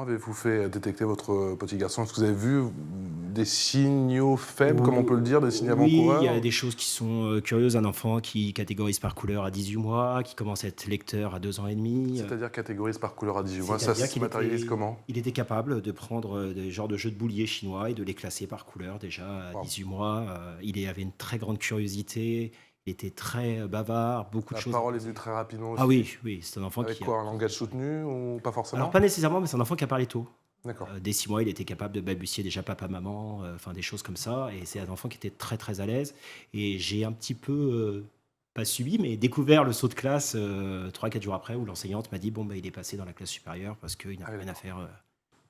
avez-vous fait détecter votre petit garçon? Est-ce que vous avez vu des signaux faibles, comme on peut le dire, des signaux Oui, il y avant-coureurs? a des choses qui sont curieuses. Un enfant qui catégorise par couleur à 18 mois, qui commence à être lecteur à 2 ans et demi. C'est-à-dire catégorise par couleur à 18 mois, ça C'est-à-dire se qu'il matérialise était, comment? il était capable de prendre des genres de jeux de boulier chinois et de les classer par couleur déjà à Wow. 18 mois. Avait une très grande curiosité, il était très bavard, beaucoup de La choses. parole est venue très rapidement aussi? Ah oui, oui, c'est un enfant Avec qui a... quoi, un langage soutenu ou pas Alors forcément? pas nécessairement, mais c'est un enfant qui a parlé tôt. D'accord. Dès 6 mois, il était capable de balbutier déjà papa, maman, enfin des choses comme ça. Et c'est un enfant qui était très très à l'aise. Et j'ai un petit peu, pas subi, mais découvert le saut de classe 3-4 jours après, où l'enseignante m'a dit bon, bah, il est passé dans la classe supérieure parce qu'il n'a Ah oui, rien à d'accord. faire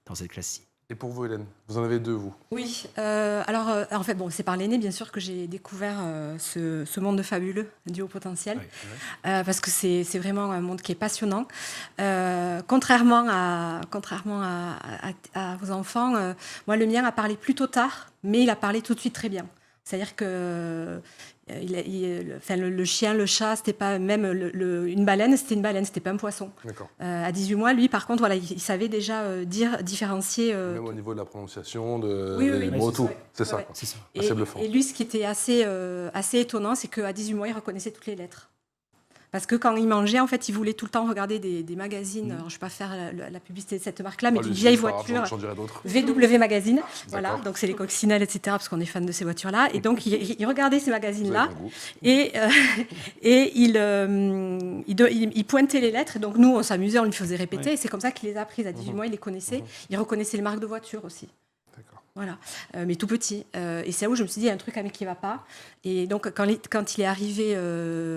dans cette classe-ci. Et pour vous, Hélène, vous en avez 2, vous? Oui, en fait, bon, c'est par l'aîné, bien sûr, que j'ai découvert ce monde fabuleux du haut potentiel, Ouais. parce que c'est vraiment un monde qui est passionnant. Contrairement à vos enfants, moi, le mien a parlé plutôt tard, mais il a parlé tout de suite très bien. C'est-à-dire que le chien, le chat, c'était pas même une baleine, c'était pas un poisson. D'accord. À 18 mois, lui, par contre, voilà, il savait déjà différencier. Même au niveau de la prononciation, Oui, des oui, mots, c'est tout. ça. C'est ça, Ouais. quoi. C'est ça. Assez bluffant. Et lui, ce qui était assez étonnant, c'est qu'à 18 mois, il reconnaissait toutes les lettres. Parce que quand il mangeait, en fait, il voulait tout le temps regarder des magazines. Alors, je ne vais pas faire la publicité de cette marque-là, mais d'une Allez-y, vieille c'est pas grave, voiture. j'en dirai d'autres. VW Magazine, voilà, D'accord. donc c'est les coccinelles, etc., parce qu'on est fan de ces voitures-là. Et donc, il regardait ces Vous magazines-là, avez bon goût. et il pointait les lettres. Et donc, nous, on s'amusait, on lui faisait répéter. Ouais. Et c'est comme ça qu'il les a apprises. À 18 mois, il les connaissait. Il reconnaissait les marques de voitures aussi. D'accord. Voilà, mais tout petit. Et c'est là où je me suis dit, il y a un truc qui ne va pas. Et donc, quand il est arrivé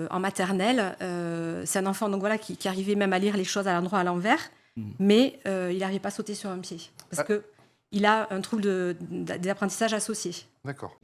en maternelle, c'est un enfant donc, voilà, qui arrivait même à lire les choses à l'endroit, à l'envers, mais il n'arrivait pas à sauter sur un pied. Parce qu'il a un trouble des apprentissages associés. D'accord.